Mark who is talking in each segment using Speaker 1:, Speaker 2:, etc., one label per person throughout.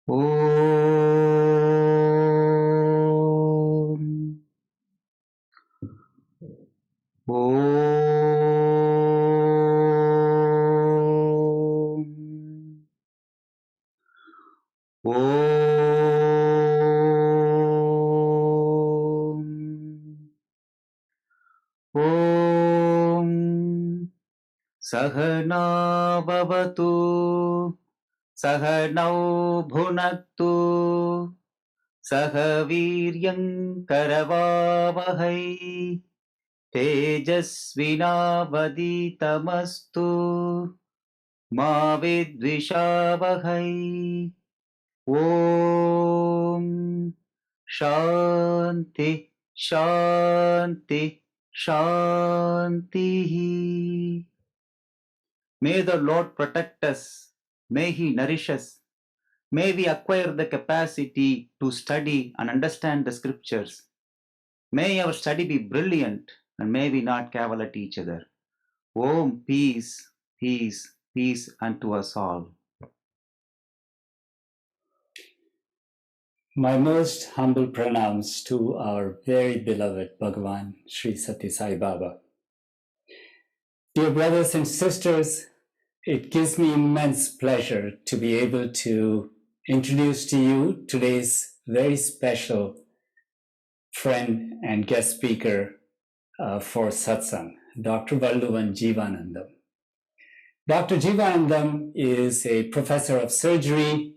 Speaker 1: Om. Om. Om. Om. Sahana bhavatu. Sahanau bhunaktu. Sahaviryam karavavahai. Tejasvinavaditamastu. Ma vidvishavahai. Om Shanti Shanti Shanti. May the Lord protect us. May He nourish us. May we acquire the capacity to study and understand the scriptures. May our study be brilliant and may we not cavil at each other. Om, peace, peace, peace unto us all.
Speaker 2: My most humble pranams to our very beloved Bhagavan, Sri Sathya Sai Baba. Dear brothers and sisters, it gives me immense pleasure to be able to introduce to you today's very special friend and guest speaker for satsang, Dr. Valluvan Jeevanandam. Dr. Jeevanandam is a professor of surgery,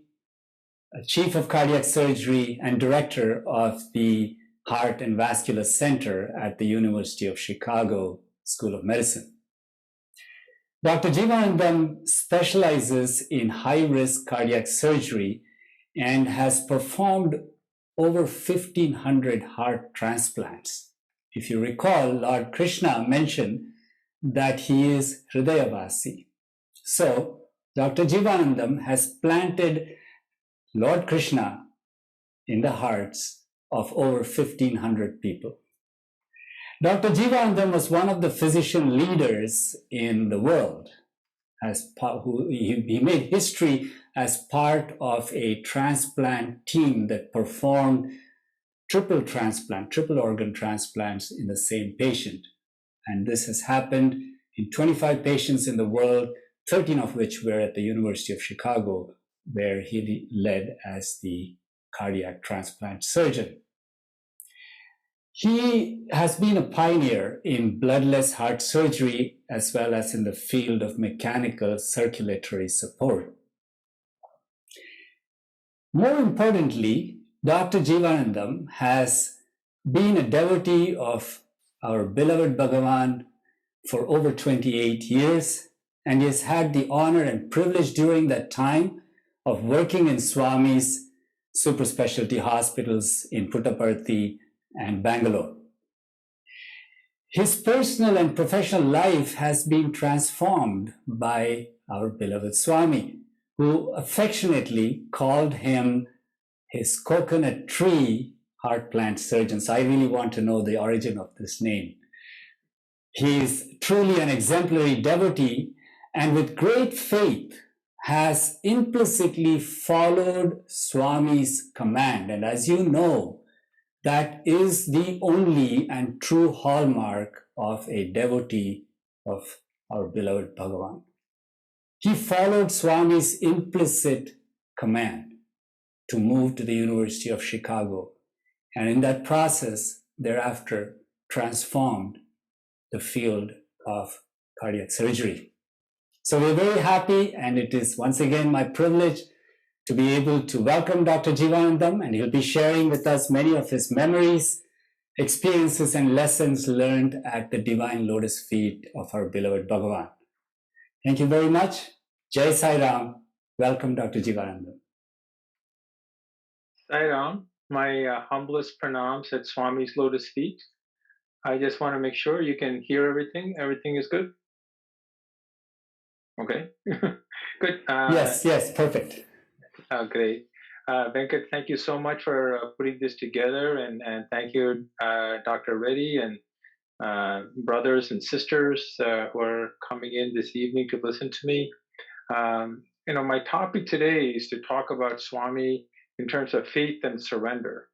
Speaker 2: chief of cardiac surgery, and director of the Heart and Vascular Center at the University of Chicago School of Medicine. Dr. Jeevanandam specializes in high-risk cardiac surgery and has performed over 1,500 heart transplants. If you recall, Lord Krishna mentioned that he is Hridayavasi. So, Dr. Jeevanandam has planted Lord Krishna in the hearts of over 1,500 people. Dr. Jeevanandam was one of the physician leaders in the world. He made history as part of a transplant team that performed triple organ transplants in the same patient. And this has happened in 25 patients in the world, 13 of which were at the University of Chicago, where he led as the cardiac transplant surgeon. He has been a pioneer in bloodless heart surgery as well as in the field of mechanical circulatory support. More importantly, Dr. Jeevanandam has been a devotee of our beloved Bhagavan for over 28 years, and he has had the honor and privilege during that time of working in Swami's super specialty hospitals in Puttaparthi and Bangalore. His personal and professional life has been transformed by our beloved Swami, who affectionately called him his coconut tree heart plant surgeon. So I really want to know the origin of this name. He is truly an exemplary devotee, and with great faith has implicitly followed Swami's command. And as you know, that is the only and true hallmark of a devotee of our beloved Bhagavan. He followed Swami's implicit command to move to the University of Chicago, and in that process, thereafter, transformed the field of cardiac surgery. So we're very happy, and it is once again my privilege to be able to welcome Dr. Jeevanandam, and he'll be sharing with us many of his memories, experiences, and lessons learned at the divine lotus feet of our beloved Bhagavan. Thank you very much. Jai Sai Ram. Welcome, Dr. Jeevanandam.
Speaker 3: Sai Ram, my humblest pranams at Swami's lotus feet. I just want to make sure you can hear everything. Everything is good? Okay, good.
Speaker 2: Yes, perfect.
Speaker 3: Great. Venkat, thank you so much for putting this together, and thank you, Dr. Reddy, and brothers and sisters who are coming in this evening to listen to me. my topic today is to talk about Swami in terms of faith and surrender.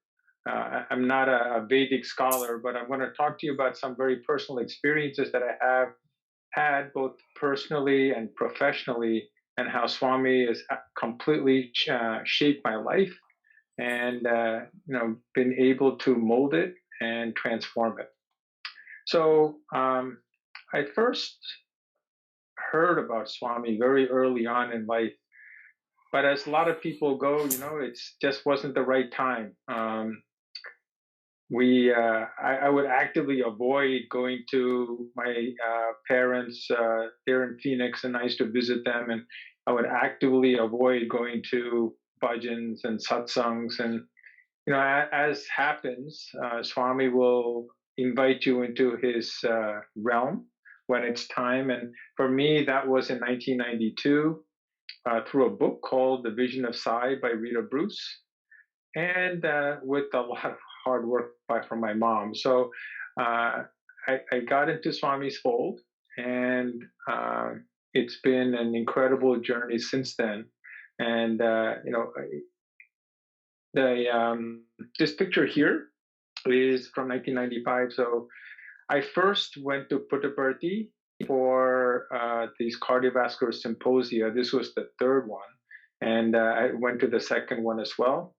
Speaker 3: I'm not a Vedic scholar, but I'm going to talk to you about some very personal experiences that I have had both personally and professionally, and how Swami has completely shaped my life and been able to mold it and transform it. So I first heard about Swami very early on in life, but as a lot of people go, it just wasn't the right time. I would actively avoid going to my parents. They're in Phoenix, and I used to visit them, and I would actively avoid going to bhajans and satsangs. And as happens, Swami will invite you into his realm when it's time. And for me, that was in 1992 through a book called The Vision of Sai by Rita Bruce, and with a lot of hard work from my mom. So I got into Swami's fold, and it's been an incredible journey since then. And this picture here is from 1995. So I first went to Puttaparthi for these cardiovascular symposia. This was the third one, and I went to the second one as well.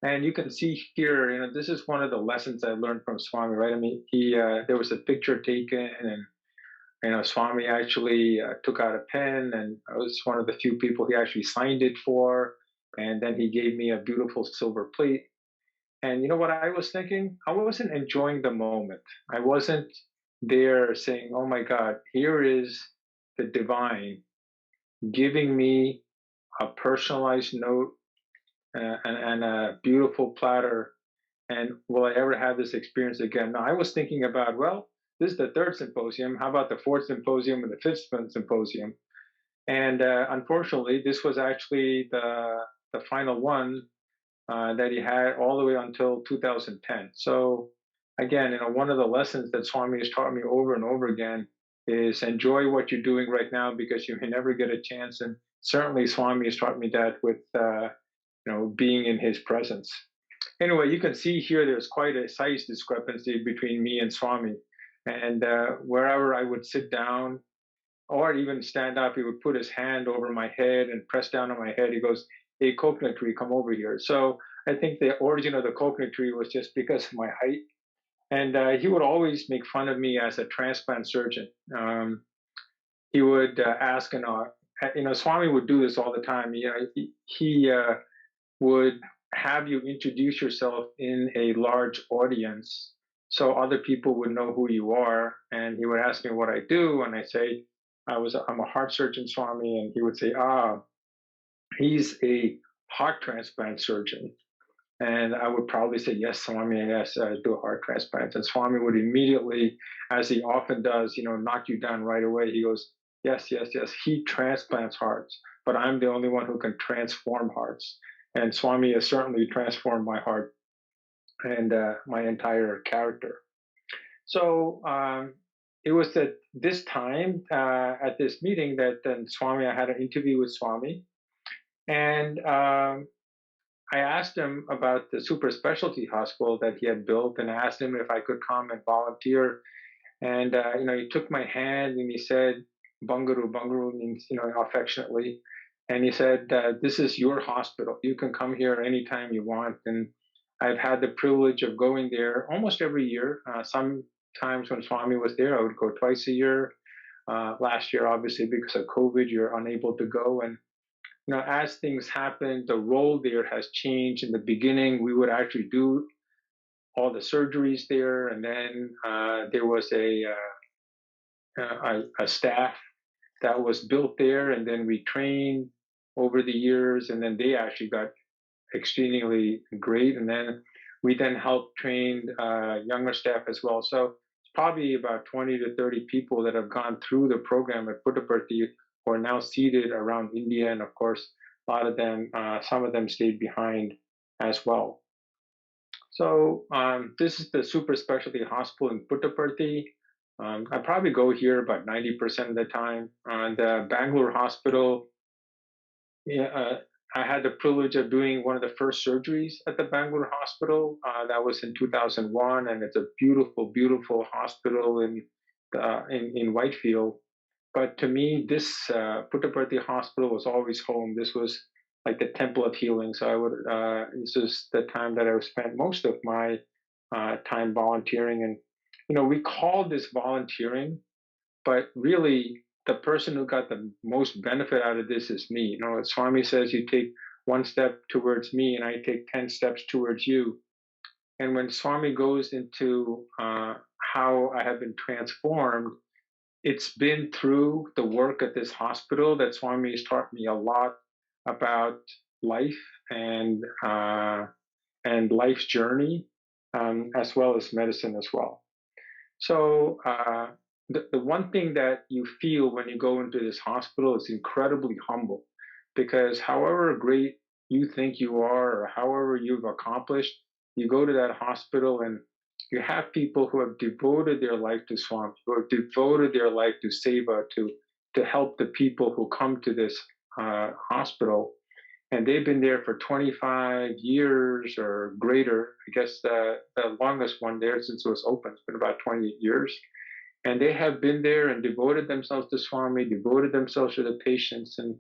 Speaker 3: And you can see here, this is one of the lessons I learned from Swami, right? I mean, there was a picture taken, and Swami actually took out a pen, and I was one of the few people he actually signed it for. And then he gave me a beautiful silver plate. And you know what I was thinking? I wasn't enjoying the moment. I wasn't there saying, "Oh my God, here is the divine giving me a personalized note and a beautiful platter. And will I ever have this experience again?" Now, I was thinking about, well, this is the third symposium. How about the fourth symposium and the fifth symposium? And unfortunately, this was actually the final one that he had all the way until 2010. So again, one of the lessons that Swami has taught me over and over again is enjoy what you're doing right now, because you may never get a chance. And certainly Swami has taught me that with being in his presence. Anyway, you can see here there's quite a size discrepancy between me and Swami. And wherever I would sit down or even stand up, he would put his hand over my head and press down on my head. He goes, "Hey, coconut tree, come over here." So I think the origin of the coconut tree was just because of my height. And he would always make fun of me as a transplant surgeon. He would ask, Swami would do this all the time. He would have you introduce yourself in a large audience so other people would know who you are. And he would ask me what I do, and I say, I'm a heart surgeon, Swami. And he would say, he's a heart transplant surgeon. And I would probably say, "Yes, Swami, yes, I do heart transplants." And Swami would immediately, as he often does, knock you down right away. He goes, "Yes, yes, yes, he transplants hearts, but I'm the only one who can transform hearts." And Swami has certainly transformed my heart and my entire character. So it was at this time, at this meeting, that then Swami, I had an interview with Swami. And I asked him about the super specialty hospital that he had built, and I asked him if I could come and volunteer. And he took my hand and he said, "Bangaru." Bangaru means affectionately. And he said, "This is your hospital. You can come here anytime you want." And I've had the privilege of going there almost every year. Sometimes when Swami was there, I would go twice a year. Last year, obviously, because of COVID, you're unable to go. And as things happen, the role there has changed. In the beginning, we would actually do all the surgeries there, and then there was a staff that was built there, and then we trained over the years, and then they actually got extremely great, and then we helped train younger staff as well. So it's probably about 20 to 30 people that have gone through the program at Puttaparthi, who are now seated around India. And of course, a lot of them, some of them stayed behind as well. So this is the super specialty hospital in Puttaparthi. I probably go here about 90% of the time. The Bangalore hospital yeah, I had the privilege of doing one of the first surgeries at the Bangalore hospital. That was in 2001, and it's a beautiful, beautiful hospital in Whitefield. But to me, this Puttaparthi hospital was always home. This was like the temple of healing. So I would. This is the time that I spent most of my time volunteering, and we call this volunteering, but really the person who got the most benefit out of this is me. Swami says you take one step towards me and I take 10 steps towards you. And when Swami goes into how I have been transformed, it's been through the work at this hospital that Swami has taught me a lot about life and life's journey, as well as medicine as well. So the one thing that you feel when you go into this hospital is incredibly humble, because however great you think you are or however you've accomplished, you go to that hospital and you have people who have devoted their life to Swami, who have devoted their life to seva, to help the people who come to this hospital. And they've been there for 25 years or greater. I guess the longest one there since it was open, it's been about 28 years. And they have been there and devoted themselves to Swami, devoted themselves to the patients. And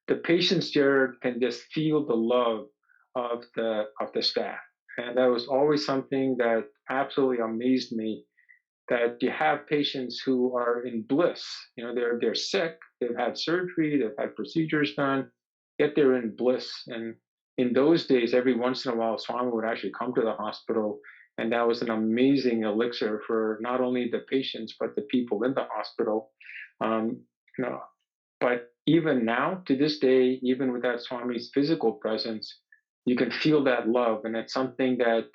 Speaker 3: the patients there can just feel the love of the staff. And that was always something that absolutely amazed me, that you have patients who are in bliss. They're sick, they've had surgery, they've had procedures done, yet they're in bliss. And in those days, every once in a while, Swami would actually come to the hospital, and that was an amazing elixir for not only the patients but the people in the hospital. But even now, to this day, even without Swami's physical presence, you can feel that love, and it's something that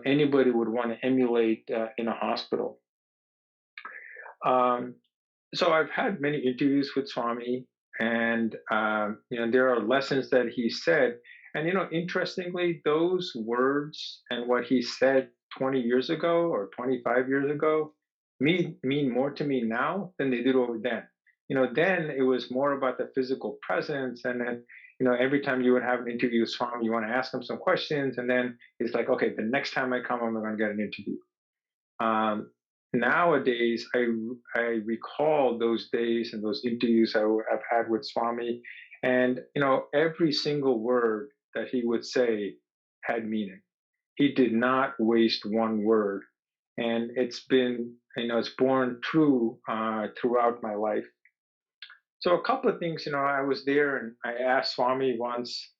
Speaker 3: anybody would want to emulate in a hospital. So I've had many interviews with Swami, and there are lessons that he said, and interestingly, those words and what he said 20 years ago or 25 years ago mean more to me now than they did over then. Then it was more about the physical presence, and then every time you would have an interview with Swami, you want to ask him some questions, and then it's like, okay, the next time I come, I'm going to get an interview. Nowadays, I recall those days and those interviews I've had with Swami, and every single word that he would say had meaning. He did not waste one word, and it's been it's borne true throughout my life. So a couple of things, I was there and I asked Swami once,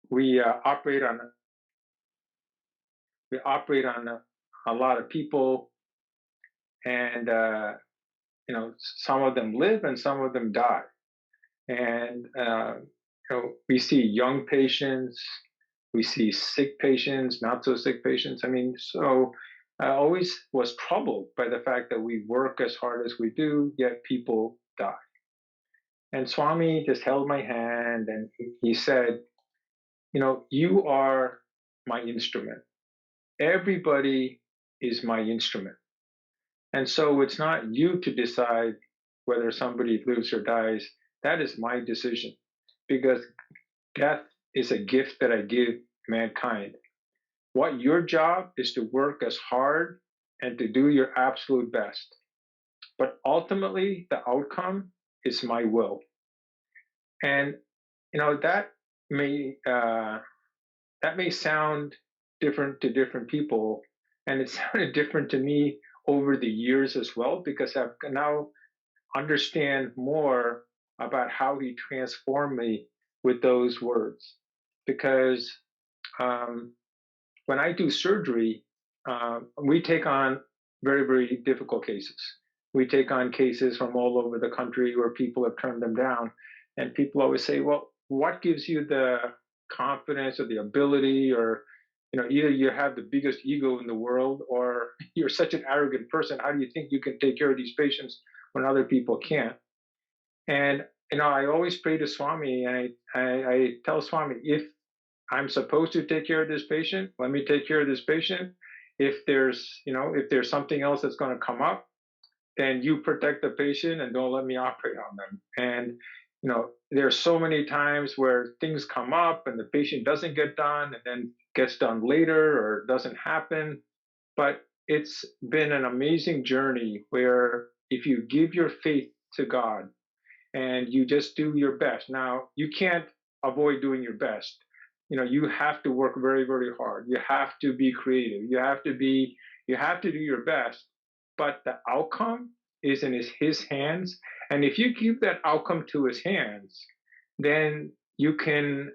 Speaker 3: we operate on a lot of people, and some of them live and some of them die, and we see young patients, we see sick patients, not so sick patients. So I always was troubled by the fact that we work as hard as we do, yet people die. And Swami just held my hand and he said, you are my instrument. Everybody is my instrument. And so it's not you to decide whether somebody lives or dies. That is my decision, because death is a gift that I give mankind. What your job is to work as hard and to do your absolute best. But ultimately, the outcome is my will. And that may sound different to different people, and it sounded different to me over the years as well, because I've now understand more about how he transformed me with those words. Because when I do surgery, we take on very, very difficult cases. We take on cases from all over the country where people have turned them down. And people always say, well, what gives you the confidence or the ability, or either you have the biggest ego in the world or you're such an arrogant person. How do you think you can take care of these patients when other people can't? And I always pray to Swami, and I tell Swami, if I'm supposed to take care of this patient, let me take care of this patient. If there's something else that's going to come up, then you protect the patient and don't let me operate on them. And there are so many times where things come up and the patient doesn't get done and then gets done later or doesn't happen. But it's been an amazing journey where if you give your faith to God and you just do your best. Now, you can't avoid doing your best. You have to work very, very hard. You have to be creative. You have to do your best, but the outcome is in his hands. And if you give that outcome to his hands, then you can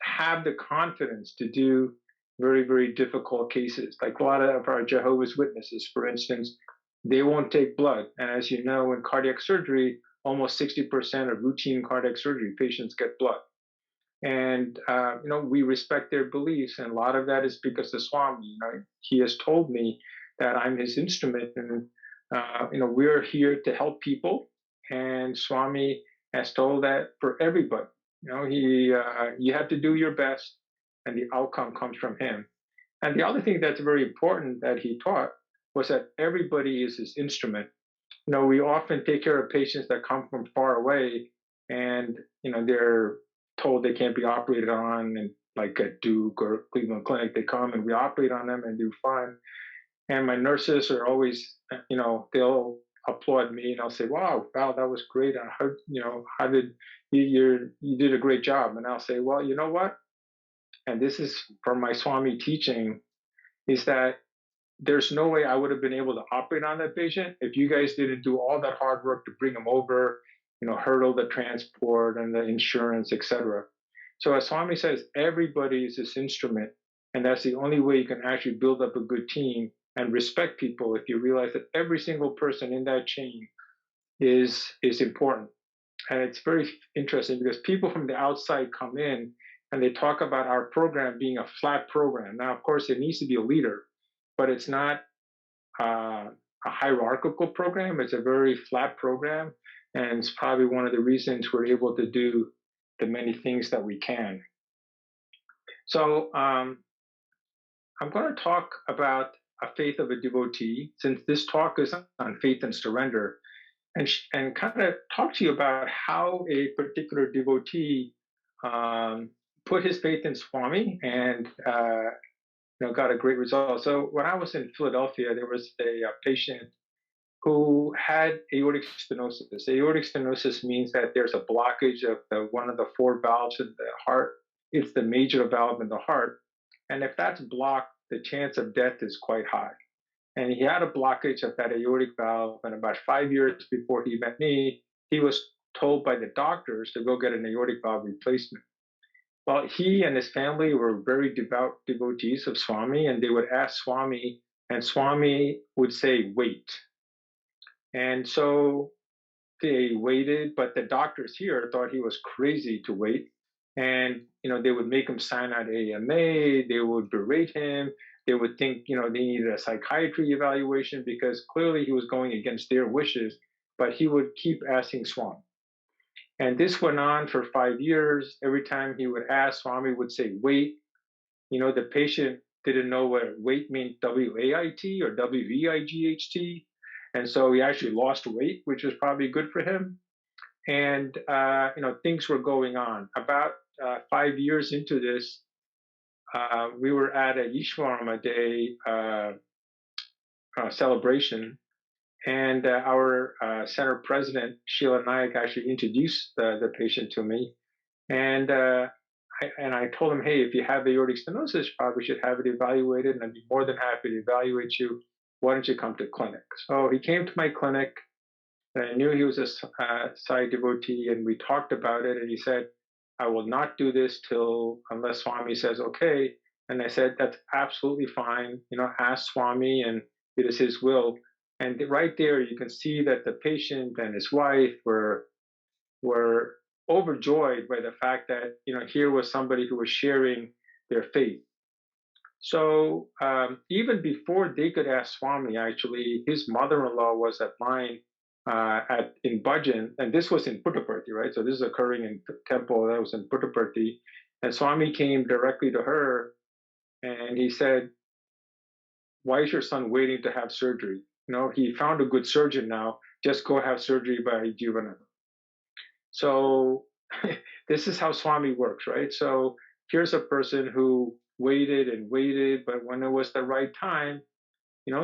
Speaker 3: have the confidence to do very, very difficult cases. Like a lot of our Jehovah's Witnesses, for instance, they won't take blood. And as you know, in cardiac surgery, almost 60% of routine cardiac surgery patients get blood. And, we respect their beliefs. And a lot of that is because of Swami. He has told me that I'm his instrument. And, we're here to help people. And Swami has told that for everybody. You have to do your best, and the outcome comes from him. And the other thing that's very important that he taught was that everybody is his instrument. We often take care of patients that come from far away, and they're told they can't be operated on, and like at Duke or Cleveland Clinic, they come and we operate on them and do fine. And my nurses are always, they'll applaud me and I'll say, "Wow, Val, that was great. How did you did a great job?" And I'll say, "Well, you know what?" And this is from my Swami teaching, is that there's no way I would have been able to operate on that patient if you guys didn't do all that hard work to bring him over, hurdle the transport and the insurance, etc. So as Swami says, everybody is this instrument, and that's the only way you can actually build up a good team and respect people, if you realize that every single person in that chain is important. And it's very interesting because people from the outside come in and they talk about our program being a flat program. Now, of course, there needs to be a leader, but it's not a hierarchical program. It's a very flat program. And it's probably one of the reasons we're able to do the many things that we can. So I'm going to talk about a faith of a devotee, since this talk is on faith and surrender, and kind of talk to you about how a particular devotee put his faith in Swami and got a great result. So when I was in Philadelphia, there was a patient who had aortic stenosis. Aortic stenosis means that there's a blockage of one of the four valves in the heart. It's the major valve in the heart. And if that's blocked, the chance of death is quite high. And he had a blockage of that aortic valve. And about 5 years before he met me, he was told by the doctors to go get an aortic valve replacement. Well, he and his family were very devout devotees of Swami, and they would ask Swami, and Swami would say, "Wait." And so they waited, but the doctors here thought he was crazy to wait. And, they would make him sign out AMA, they would berate him, they would think, they needed a psychiatry evaluation because clearly he was going against their wishes, but he would keep asking Swami. And this went on for 5 years. Every time he would ask, Swami would say, "Wait." The patient didn't know what wait meant, W-A-I-T or W-V-I-G-H-T. And so he actually lost weight, which was probably good for him. And, things were going on. About 5 years into this, we were at a Yishwarama Day celebration. And our center president, Sheila Nayak, actually introduced the patient to me. And I told him, "Hey, if you have aortic stenosis, you probably should have it evaluated, and I'd be more than happy to evaluate you. Why don't you come to clinic?" So he came to my clinic, and I knew he was a Sai devotee, and we talked about it, and he said, "I will not do this unless Swami says okay." And I said, "That's absolutely fine. Ask Swami, and it is his will." And right there, you can see that the patient and his wife were overjoyed by the fact that here was somebody who was sharing their faith. So even before they could ask Swami, actually, his mother-in-law was at mine in Bhajan, and this was in Puttaparthi, right? So this is occurring in temple that was in Puttaparthi, and Swami came directly to her, and he said, "Why is your son waiting to have surgery? He found a good surgeon now. Just go have surgery by Jivanandam." So this is how Swami works, right? So here's a person who waited and waited, but when it was the right time,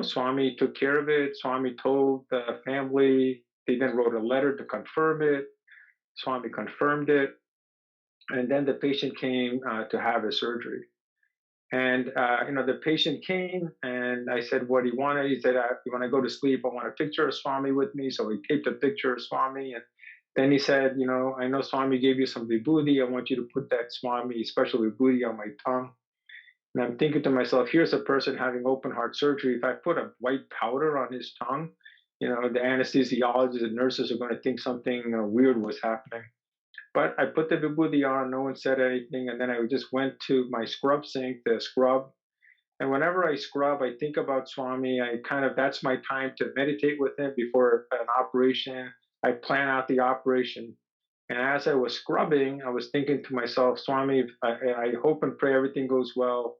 Speaker 3: Swami took care of it. Swami told the family. They then wrote a letter to confirm it. Swami confirmed it. And then the patient came to have his surgery. And, the patient came and I said, what he wanted. He said, when I go to sleep, I want a picture of Swami with me. So he taped a picture of Swami. And then he said, I know Swami gave you some vibhuti. I want you to put that Swami, special vibhuti on my tongue. And I'm thinking to myself, here's a person having open heart surgery. If I put a white powder on his tongue, the anesthesiologists and nurses are going to think something weird was happening. But I put the vibhuti on, no one said anything. And then I just went to my scrub sink to scrub. And whenever I scrub, I think about Swami. That's my time to meditate with him before an operation. I plan out the operation. And as I was scrubbing, I was thinking to myself, Swami, I hope and pray everything goes well.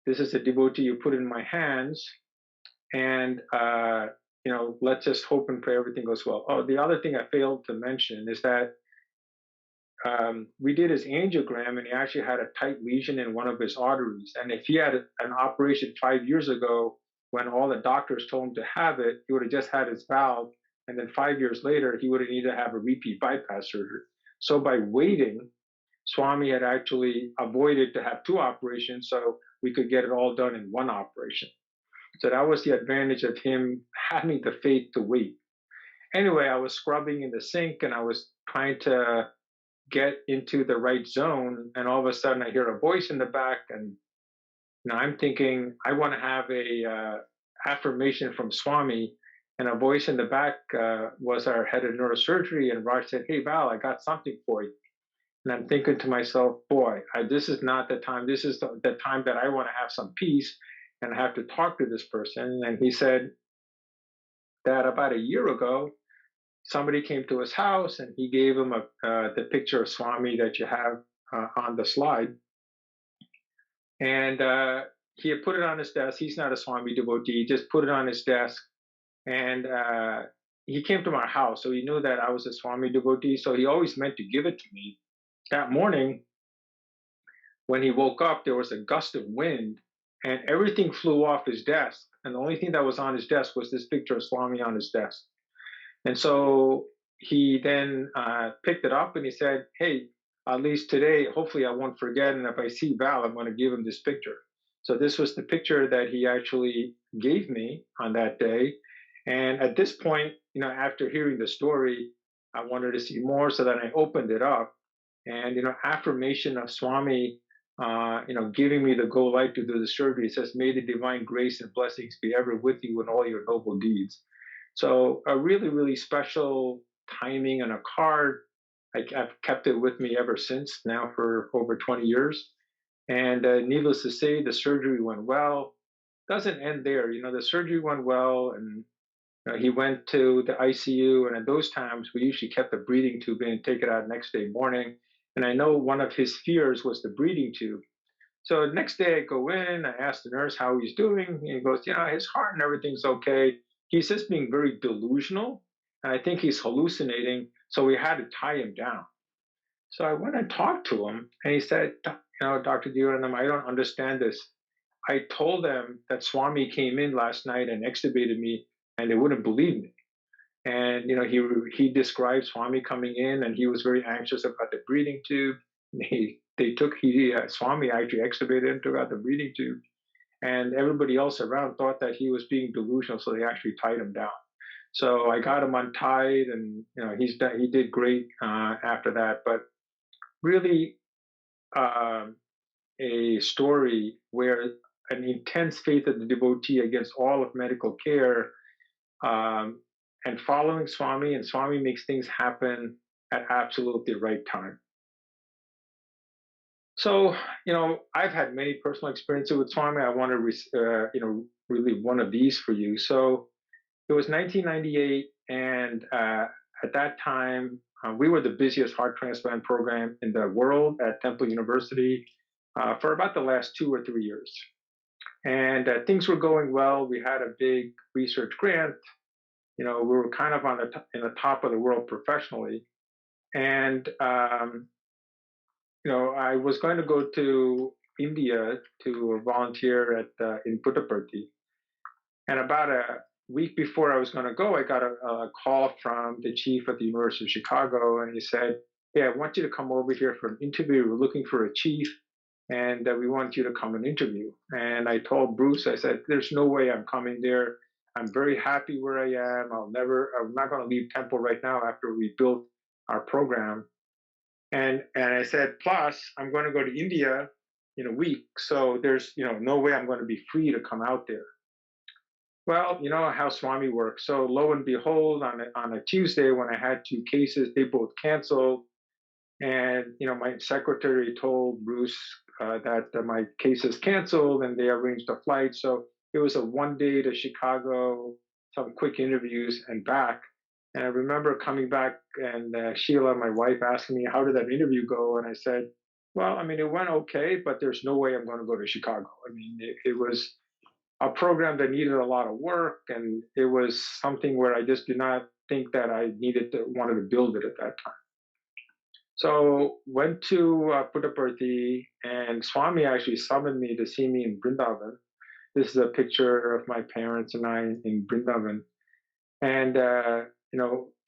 Speaker 3: This is a devotee you put in my hands. And, let's just hope and pray everything goes well. Oh, the other thing I failed to mention is that we did his angiogram and he actually had a tight lesion in one of his arteries. And if he had an operation 5 years ago, when all the doctors told him to have it, he would have just had his valve. And then 5 years later, he would have needed to have a repeat bypass surgery. So by waiting, Swami had actually avoided to have 2 operations, so we could get it all done in 1 operation. So that was the advantage of him having the faith to wait. Anyway, I was scrubbing in the sink and I was trying to get into the right zone, and all of a sudden I hear a voice in the back, and I'm thinking I want to have a affirmation from Swami, and a voice in the back was our head of neurosurgery, and Raj said, "Hey Val, I got something for you." And I'm thinking to myself, boy, this is not the time. This is the time that I want to have some peace and I have to talk to this person. And he said that about a year ago, somebody came to his house and he gave him the picture of Swami that you have on the slide. And he had put it on his desk. He's not a Swami devotee. He just put it on his desk. And he came to my house, so he knew that I was a Swami devotee. So he always meant to give it to me. That morning, when he woke up, there was a gust of wind and everything flew off his desk. And the only thing that was on his desk was this picture of Swami on his desk. And so he then picked it up and he said, "Hey, at least today, hopefully I won't forget. And if I see Val, I'm going to give him this picture." So this was the picture that he actually gave me on that day. And at this point, after hearing the story, I wanted to see more. So then I opened it up and, affirmation of Swami, giving me the go light to do the surgery. It says, "May the divine grace and blessings be ever with you in all your noble deeds." So a really, really special timing and a card. I've kept it with me ever since, now for over 20 years. And needless to say, the surgery went well. Doesn't end there. The surgery went well, and he went to the ICU. And at those times, we usually kept the breathing tube in and take it out next day morning. And I know one of his fears was the breathing tube. So the next day I go in, I ask the nurse how he's doing. And he goes, his heart and everything's okay. He's just being very delusional. And I think he's hallucinating. So we had to tie him down. So I went and talked to him and he said, "Dr. Jeevanandam, I don't understand this. I told them that Swami came in last night and extubated me and they wouldn't believe me." And, he described Swami coming in and he was very anxious about the breathing tube. Swami actually extubated him, took out the breathing tube. And everybody else around thought that he was being delusional, so they actually tied him down. So I got him untied, and he did great after that. But really, a story where an intense faith of the devotee against all of medical care, and following Swami, and Swami makes things happen at absolutely the right time. So, I've had many personal experiences with Swami. I want to, really one of these for you. So it was 1998, and at that time, we were the busiest heart transplant program in the world at Temple University for about the last 2 or 3 years. And things were going well. We had a big research grant. We were kind of in the top of the world professionally. And I was going to go to India to volunteer in Puttaparthi. And about a week before I was going to go, I got a call from the chief at the University of Chicago, and he said, "Hey, I want you to come over here for an interview. We're looking for a chief, and we want you to come and interview." And I told Bruce, I said, "There's no way I'm coming there. I'm very happy where I am. I'm not going to leave Temple right now after we built our program." And I said, plus, I'm going to go to India in a week, so there's no way I'm going to be free to come out there. Well, you know how Swami works. So lo and behold, on a Tuesday when I had two cases, they both canceled. And my secretary told Bruce that my case is canceled, and they arranged a flight. So it was a 1 day to Chicago, some quick interviews, and back. And I remember coming back, and Sheila, my wife, asked me, "How did that interview go?" And I said, "Well, I mean, it went okay, but there's no way I'm going to go to Chicago. I mean, it was a program that needed a lot of work, and it was something where I just did not think that I wanted to build it at that time." So went to Puttaparthi, and Swami actually summoned me to see me in Vrindavan. This is a picture of my parents and I in Vrindavan. And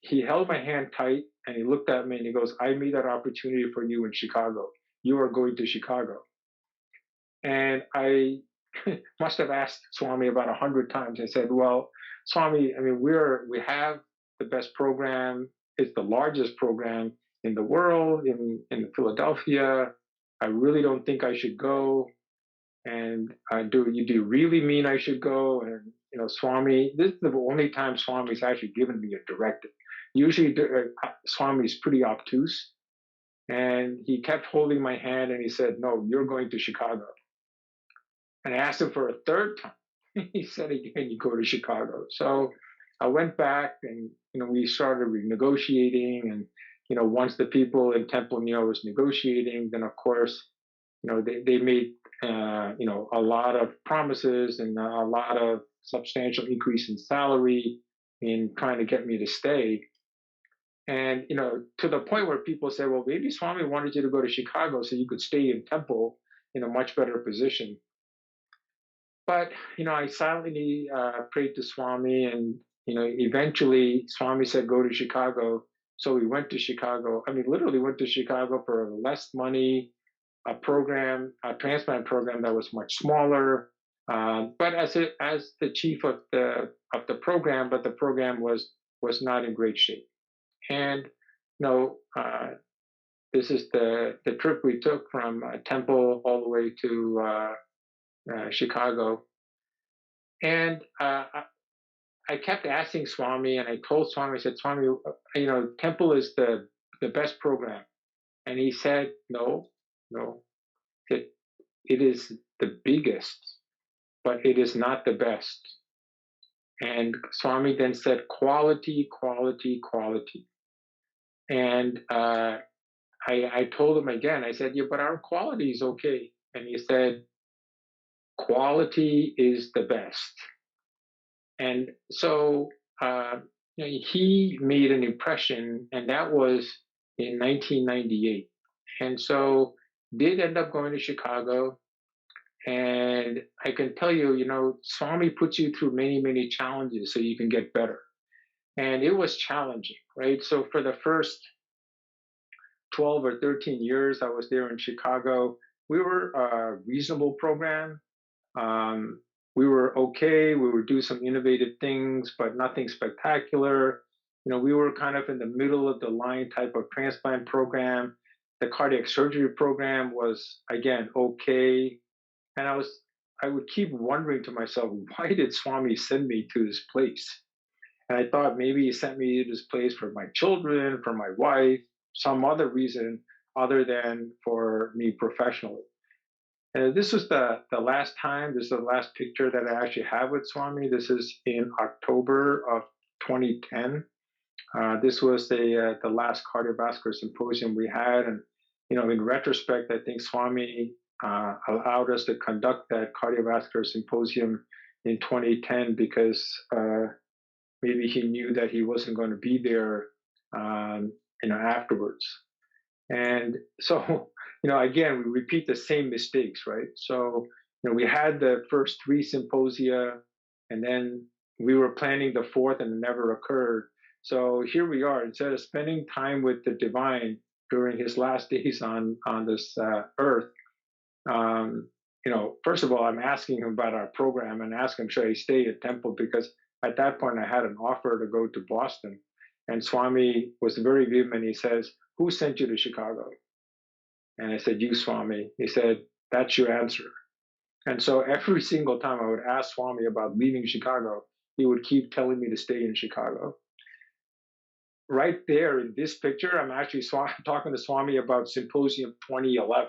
Speaker 3: he held my hand tight, and he looked at me and he goes, "I made that opportunity for you in Chicago. You are going to Chicago." And I must have asked Swami about 100 times. I said, "Well, Swami, I mean, we have the best program. It's the largest program in the world, in Philadelphia. I really don't think I should go. And do you really mean I should go?" And Swami, this is the only time Swami's actually given me a directive. Usually, Swami's pretty obtuse, and he kept holding my hand, and he said, "No, you're going to Chicago." And I asked him for a third time. He said, "Can you go to Chicago?" So I went back, and we started renegotiating. And once the people in Temple knew I was negotiating, then of course, they made a lot of promises and a lot of substantial increase in salary in trying to get me to stay. And to the point where people say, "Well, maybe Swami wanted you to go to Chicago so you could stay in Temple in a much better position." But I silently prayed to Swami, and eventually Swami said, "Go to Chicago." So we went to Chicago. I mean, literally went to Chicago for less money, a transplant program that was much smaller. But as the chief of the program, but the program was not in great shape. And this is the trip we took from Temple all the way to Chicago. And I kept asking Swami, and I told Swami, I said, "Swami, Temple is the best program." And he said, "No, it is the biggest, but it is not the best." And Swami then said, "Quality, quality, quality." And I told him again, I said, "Yeah, but our quality is okay." And he said, "Quality is the best." And so he made an impression, and that was in 1998. And so did end up going to Chicago. And I can tell you, Swami puts you through many, many challenges so you can get better. And it was challenging, right? So for the first 12 or 13 years I was there in Chicago, we were a reasonable program. We were okay. We would do some innovative things, but nothing spectacular. We were kind of in the middle of the line type of transplant program. The cardiac surgery program was, again, okay. And I would keep wondering to myself, why did Swami send me to this place? And I thought maybe he sent me to this place for my children, for my wife, some other reason other than for me professionally. And this was the last time, this is the last picture that I actually have with Swami. This is in October of 2010. This was the last cardiovascular symposium we had. And, in retrospect, I think Swami allowed us to conduct that cardiovascular symposium in 2010 because maybe he knew that he wasn't going to be there afterwards. And so, again, we repeat the same mistakes, right? So, we had the first 3 symposia, and then we were planning the 4th, and it never occurred. So here we are. Instead of spending time with the divine during his last days on this earth, first of all, I'm asking him about our program and ask him, should I stay at Temple? Because at that point, I had an offer to go to Boston. And Swami was very vehement. He says, who sent you to Chicago? And I said, you, Swami. He said, that's your answer. And so every single time I would ask Swami about leaving Chicago, he would keep telling me to stay in Chicago. Right there in this picture, I'm actually talking to Swami about Symposium 2011.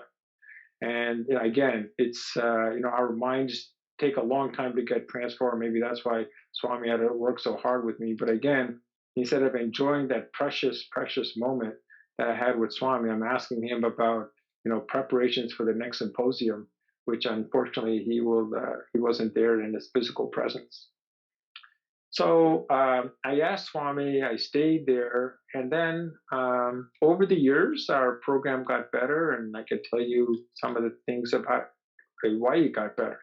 Speaker 3: And again, it's, our minds take a long time to get transformed. Maybe that's why Swami had to work so hard with me. But again, instead of enjoying that precious, precious moment that I had with Swami, I'm asking him about, preparations for the next symposium, which unfortunately he wasn't there in his physical presence. So I asked Swami, I stayed there, and then over the years, our program got better, and I could tell you some of the things about why it got better.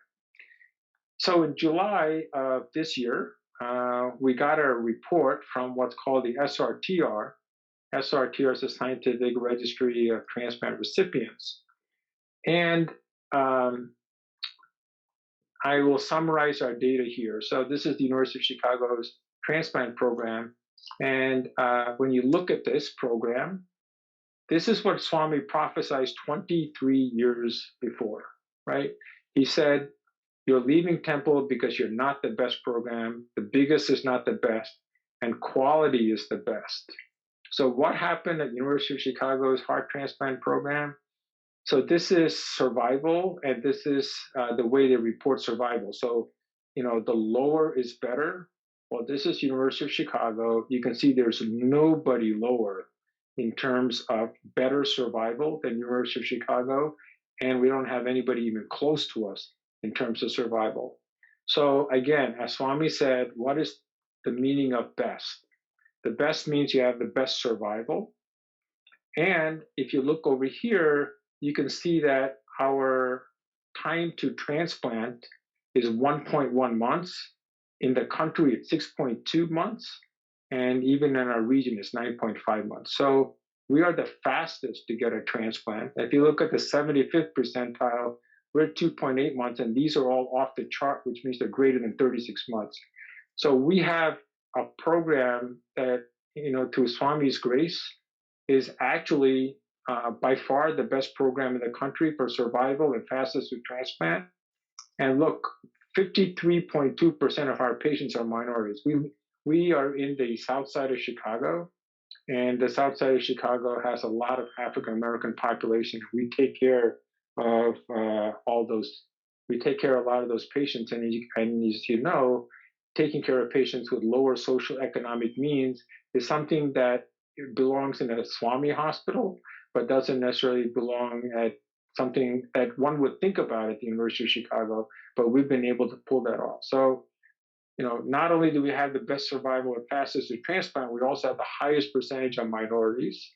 Speaker 3: So in July of this year, we got a report from what's called the SRTR. SRTR is the Scientific Registry of Transplant Recipients. And I will summarize our data here. So this is the University of Chicago's transplant program. And when you look at this program, this is what Swami prophesied 23 years before, right? He said, you're leaving Temple because you're not the best program. The biggest is not the best, and quality is the best. So what happened at University of Chicago's heart transplant program? So this is survival, and this is the way they report survival. So, the lower is better. Well, this is University of Chicago. You can see there's nobody lower in terms of better survival than University of Chicago, and we don't have anybody even close to us in terms of survival. So again, as Swami said, what is the meaning of best? The best means you have the best survival. And if you look over here, you can see that our time to transplant is 1.1 months. In the country, it's 6.2 months. And even in our region, it's 9.5 months. So we are the fastest to get a transplant. If you look at the 75th percentile, we're at 2.8 months, and these are all off the chart, which means they're greater than 36 months. So we have a program that, through Swami's grace, is actually by far the best program in the country for survival and fastest to transplant. And look, 53.2% of our patients are minorities. We are in the south side of Chicago, and the south side of Chicago has a lot of African American population. We take care of all those. We take care of a lot of those patients, and as you know, taking care of patients with lower social economic means is something that belongs in a Swami hospital, but doesn't necessarily belong at something that one would think about at the University of Chicago, but we've been able to pull that off. So, not only do we have the best survival and fastest to transplant, we also have the highest percentage of minorities.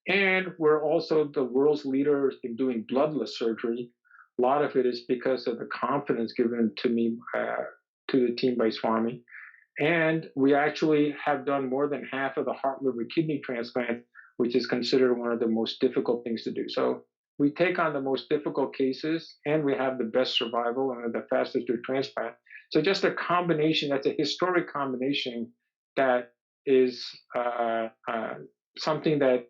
Speaker 3: And we're also the world's leader in doing bloodless surgery. A lot of it is because of the confidence given to me, to the team by Swami. And we actually have done more than half of the heart, liver, kidney transplant, which is considered one of the most difficult things to do. So we take on the most difficult cases, and we have the best survival and the fastest to transplant. So just a combination, that's a historic combination that is something that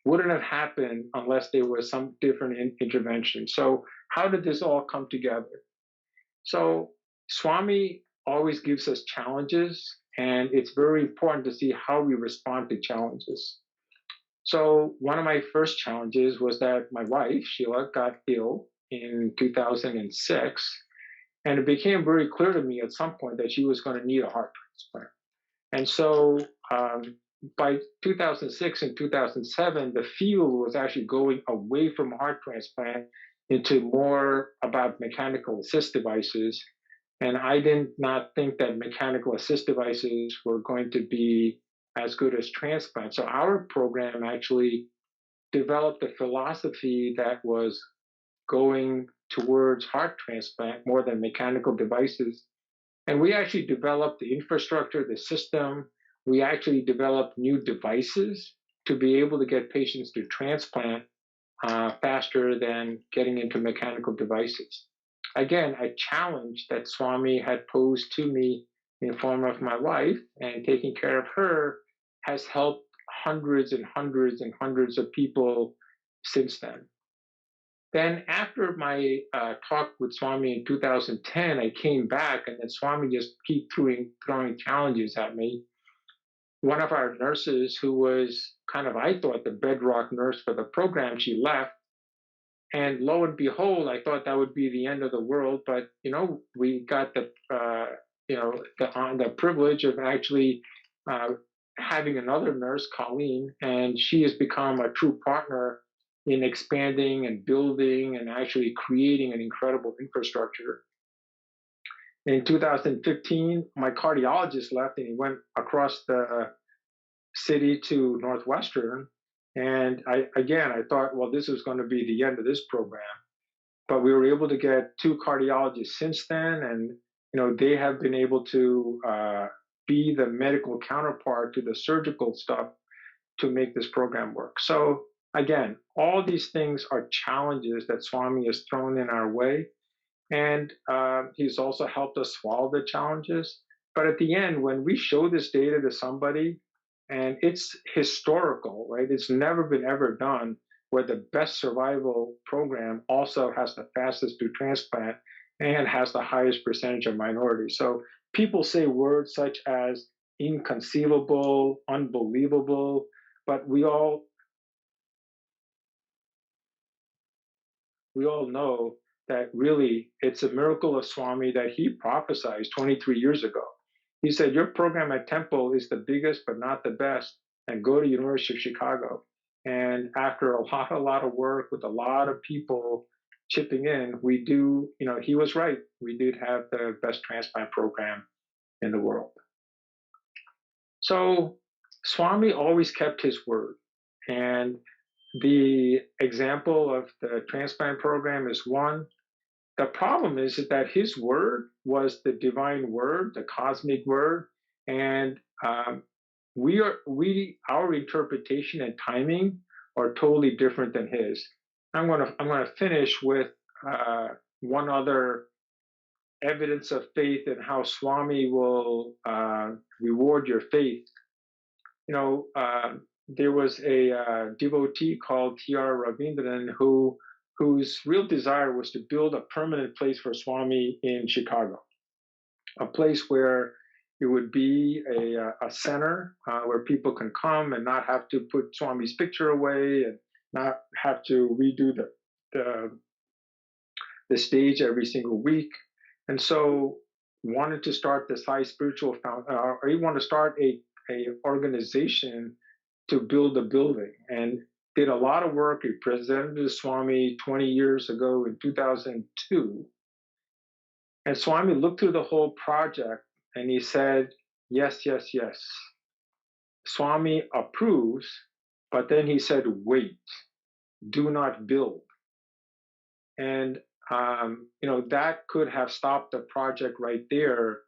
Speaker 3: wouldn't have happened unless there was some different intervention. So how did this all come together? So Swami always gives us challenges, and it's very important to see how we respond to challenges. So one of my first challenges was that my wife, Sheila, got ill in 2006, and it became very clear to me at some point that she was going to need a heart transplant. And so by 2006 and 2007, the field was actually going away from heart transplant into more about mechanical assist devices. And I did not think that mechanical assist devices were going to be as good as transplant. So our program actually developed a philosophy that was going towards heart transplant more than mechanical devices. And we actually developed the infrastructure, the system. We actually developed new devices to be able to get patients to transplant faster than getting into mechanical devices. Again, a challenge that Swami had posed to me in the form of my wife, and taking care of her has helped hundreds and hundreds and hundreds of people since then. Then after my talk with Swami in 2010, I came back, and then Swami just keep throwing challenges at me. One of our nurses, who was kind of, I thought, the bedrock nurse for the program, she left. And lo and behold, I thought that would be the end of the world. But, we got the privilege of actually having another nurse, Colleen, and she has become a true partner in expanding and building and actually creating an incredible infrastructure. In 2015, my cardiologist left and he went across the city to Northwestern. And I thought, well, this was going to be the end of this program. But we were able to get 2 cardiologists since then. And, they have been able to be the medical counterpart to the surgical stuff to make this program work. So again, all these things are challenges that Swami has thrown in our way. And he's also helped us swallow the challenges. But at the end, when we show this data to somebody, and it's historical, right? It's never been ever done where the best survival program also has the fastest to transplant and has the highest percentage of minorities. So people say words such as inconceivable, unbelievable, but we all know that really it's a miracle of Swami that he prophesied 23 years ago. He said, your program at Temple is the biggest, but not the best, and go to University of Chicago. And after a lot of work with a lot of people chipping in, he was right. We did have the best transplant program in the world. So Swami always kept his word. And the example of the transplant program is one. The problem is that his word was the divine word, the cosmic word, and our interpretation and timing are totally different than his. I'm gonna finish with one other evidence of faith and how Swami will reward your faith. There was a devotee called T.R. Ravindran whose real desire was to build a permanent place for Swami in Chicago, a place where it would be a center where people can come and not have to put Swami's picture away and not have to redo the stage every single week. And so wanted to start the Sai Spiritual or he wanted to start a organization to build a building, and did a lot of work. He presented to Swami 20 years ago in 2002. And Swami looked through the whole project and he said, yes, yes, yes. Swami approves, but then he said, wait, do not build. And, that could have stopped the project right there.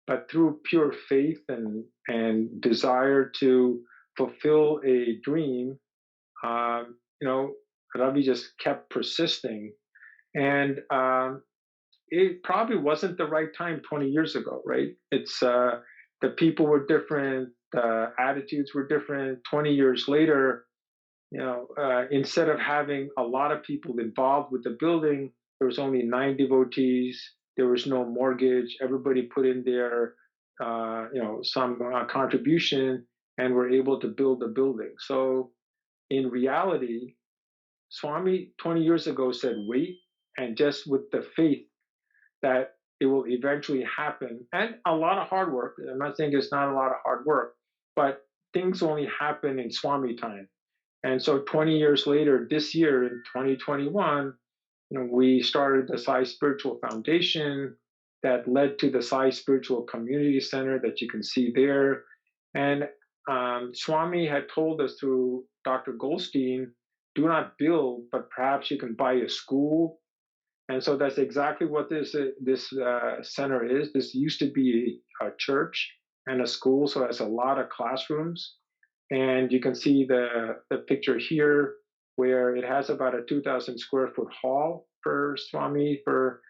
Speaker 3: But through pure faith and desire to fulfill a dream, Ravi just kept persisting. And it probably wasn't the right time 20 years ago, right? It's the people were different, the attitudes were different. 20 years later, instead of having a lot of people involved with the building, there was only 9 devotees. There was no mortgage. Everybody put in their, some contribution, and were able to build the building. So in reality, Swami 20 years ago said, wait, and just with the faith that it will eventually happen, and a lot of hard work. I'm not saying it's not a lot of hard work, but things only happen in Swami time. And so 20 years later, this year in 2021, we started the Sai Spiritual Foundation that led to the Sai Spiritual Community Center that you can see there. And Swami had told us through Dr. Goldstein, do not build, but perhaps you can buy a school. And so that's exactly what this center is. This used to be a church and a school, so it has a lot of classrooms. And you can see the picture here where it has about a 2,000 square foot hall for Swami for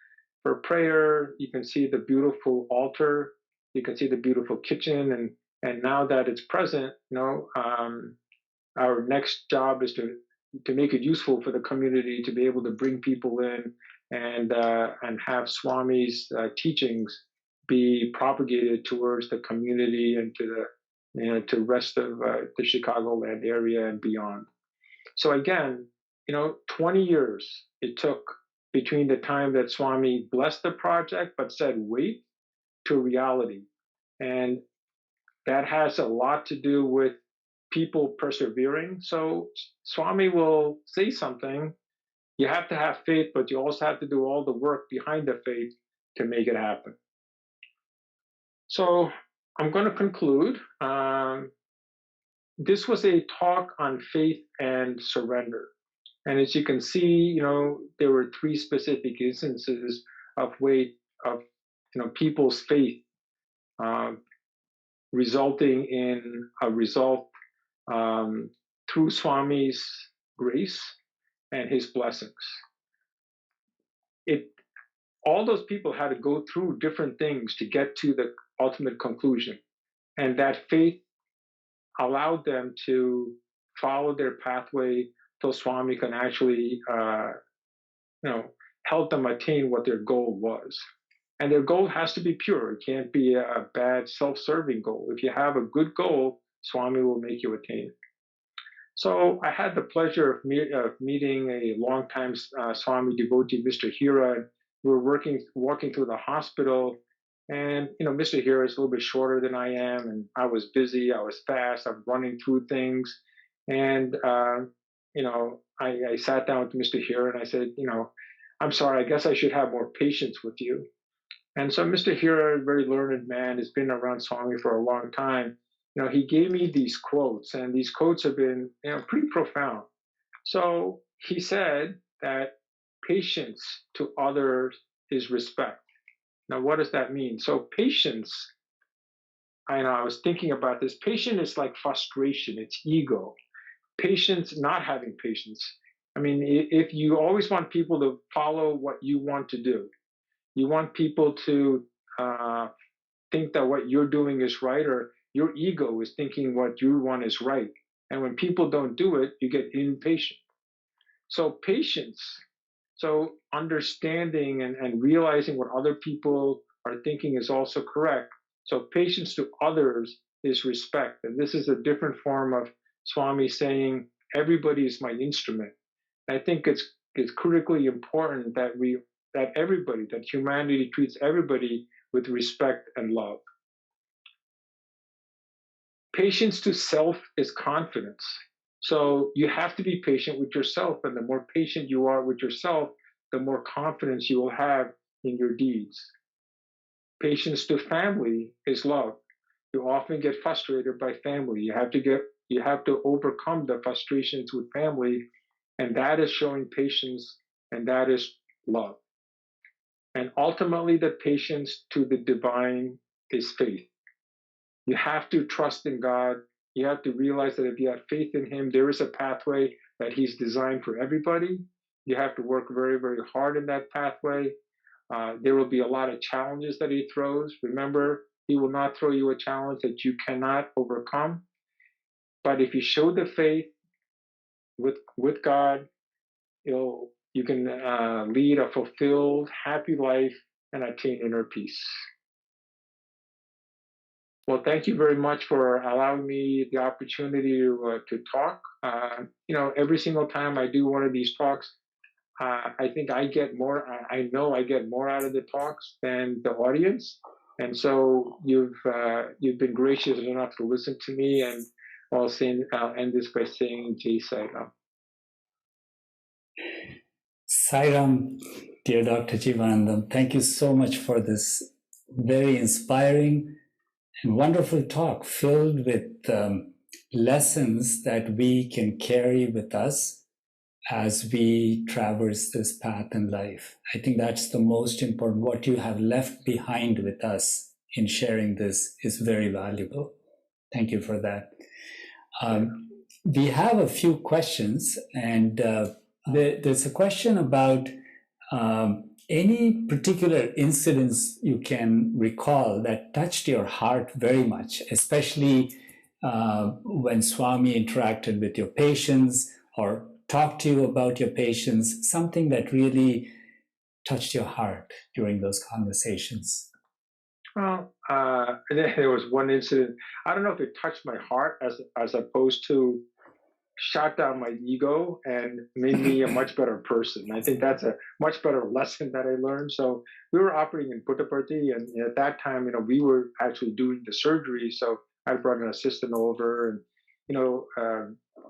Speaker 3: prayer. You can see the beautiful altar. You can see the beautiful kitchen. And now that it's present, our next job is to make it useful for the community to be able to bring people in and have Swami's teachings be propagated towards the community and to the rest of the Chicagoland area and beyond. So again, 20 years it took between the time that Swami blessed the project but said wait to reality. And that has a lot to do with people persevering. So Swami will say something, you have to have faith, but you also have to do all the work behind the faith to make it happen. So I'm going to conclude. This was a talk on faith and surrender. And as you can see, there were 3 specific instances of people's faith resulting in a result through Swami's grace and his blessings. All those people had to go through different things to get to the ultimate conclusion. And that faith allowed them to follow their pathway till Swami can actually, help them attain what their goal was. And their goal has to be pure. It can't be a bad, self-serving goal. If you have a good goal, Swami will make you attain it. So I had the pleasure of meeting a longtime Swami devotee, Mr. Hira. We were walking through the hospital, and Mr. Hira is a little bit shorter than I am, and I was busy, I was fast, I'm running through things, and I sat down with Mr. Hira and I said, I'm sorry, I guess I should have more patience with you. And so Mr. Hira, a very learned man, has been around Swami for a long time. He gave me these quotes, and these quotes have been pretty profound. So he said that patience to others is respect. Now, what does that mean? So patience, I was thinking about this. Patience is like frustration, it's ego. Patience, not having patience. I mean, if you always want people to follow what you want to do, you want people to think that what you're doing is right, or your ego is thinking what you want is right. And when people don't do it, you get impatient. So patience, so understanding and realizing what other people are thinking is also correct. So patience to others is respect. And this is a different form of Swami saying, everybody is my instrument. And I think it's critically important that that humanity treats everybody with respect and love. Patience to self is confidence. So you have to be patient with yourself, and the more patient you are with yourself, the more confidence you will have in your deeds. Patience to family is love. You often get frustrated by family. You have to overcome the frustrations with family, and that is showing patience, and that is love. And ultimately, the patience to the divine is faith. You have to trust in God. You have to realize that if you have faith in Him, there is a pathway that He's designed for everybody. You have to work very, very hard in that pathway. There will be a lot of challenges that He throws. Remember, He will not throw you a challenge that you cannot overcome. But if you show the faith with God, you can lead a fulfilled, happy life and attain inner peace. Well, thank you very much for allowing me the opportunity to talk. Every single time I do one of these talks, I think I get more. I know I get more out of the talks than the audience, and so you've been gracious enough to listen to me. And I'll end this by saying Jai Sai Ram.
Speaker 2: Sai Ram, dear Dr. Jeevanandam, thank you so much for this very inspiring and wonderful talk filled with lessons that we can carry with us as we traverse this path in life. I think that's the most important. What you have left behind with us in sharing this is very valuable. Thank you for that. We have a few questions, and there's a question about any particular incidents you can recall that touched your heart very much, especially when Swami interacted with your patients or talked to you about your patients, something that really touched your heart during those conversations.
Speaker 3: Well, there was one incident. I don't know if it touched my heart as opposed to shot down my ego and made me a much better person. I think that's a much better lesson that I learned. So we were operating in Puttaparthi, and at that time, we were actually doing the surgery. So I brought an assistant over, and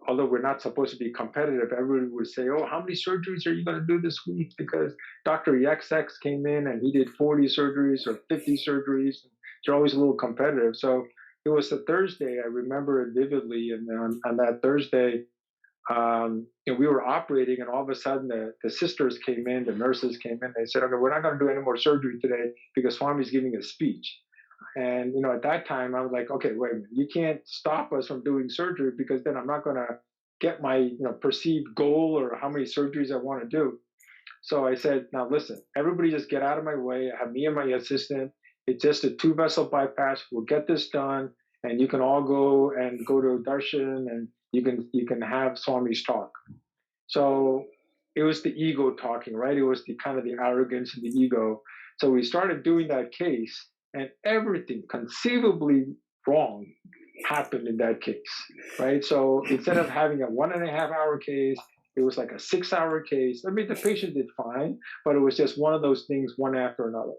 Speaker 3: although we're not supposed to be competitive, everybody would say, "Oh, how many surgeries are you going to do this week?" Because Dr. XX came in and he did 40 surgeries or 50 surgeries. They're always a little competitive. So it was a Thursday. I remember it vividly. And on that Thursday, we were operating, and all of a sudden the sisters came in, the nurses came in. They said, "Okay, we're not going to do any more surgery today because Swami's giving a speech." And at that time, I was like, "Okay, wait a minute. You can't stop us from doing surgery because then I'm not going to get my perceived goal or how many surgeries I want to do." So I said, "Now listen, everybody just get out of my way. I have me and my assistant. It's just a 2-vessel bypass. We'll get this done, and you can all go to darshan, and you can have Swami's talk." So it was the ego talking, right? It was the kind of the arrogance and the ego. So we started doing that case, and everything conceivably wrong happened in that case, right? So instead of having a 1.5-hour case, it was like a 6-hour case. I mean, the patient did fine, but it was just one of those things, one after another.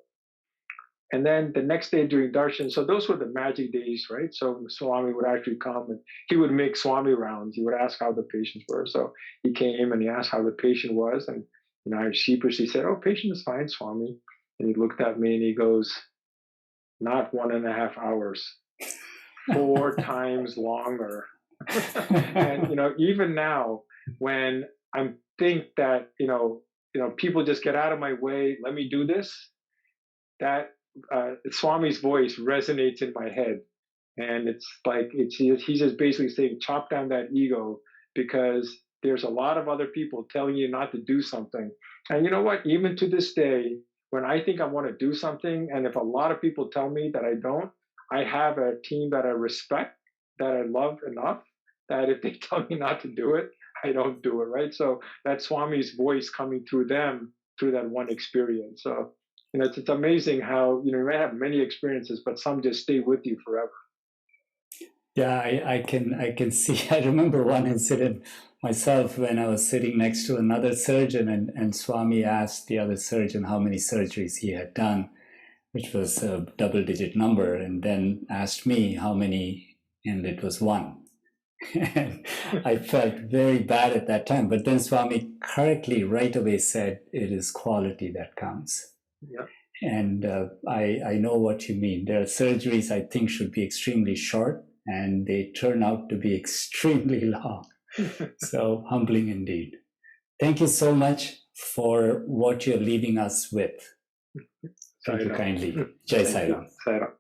Speaker 3: And then the next day during darshan, so those were the magic days, right? So Swami would actually come and he would make Swami rounds. He would ask how the patients were. So he came and he asked how the patient was. And I sheepishly said, "Oh, patient is fine, Swami." And he looked at me and he goes, "Not 1.5 hours, 4 times longer." And even now, when I think that people just get out of my way, let me do this, that Swami's voice resonates in my head, and it's like he's just basically saying, chop down that ego, because there's a lot of other people telling you not to do something. And you know what? Even to this day, when I think I want to do something, and if a lot of people tell me that I don't, I have a team that I respect, that I love enough, that if they tell me not to do it, I don't do it, right? So that's Swami's voice coming through them, through that one experience. So it's amazing how you may have many experiences, but some just stay with you forever.
Speaker 2: Yeah, I can see. I remember one incident myself when I was sitting next to another surgeon, and Swami asked the other surgeon how many surgeries he had done, which was a double-digit number, and then asked me how many, and it was 1. And I felt very bad at that time. But then Swami correctly right away said, "It is quality that counts."
Speaker 3: Yeah.
Speaker 2: And I know what you mean. There are surgeries I think should be extremely short, and they turn out to be extremely long. So humbling indeed. Thank you so much for what you're leaving us with. Thank you kindly. Jai Sai Baba.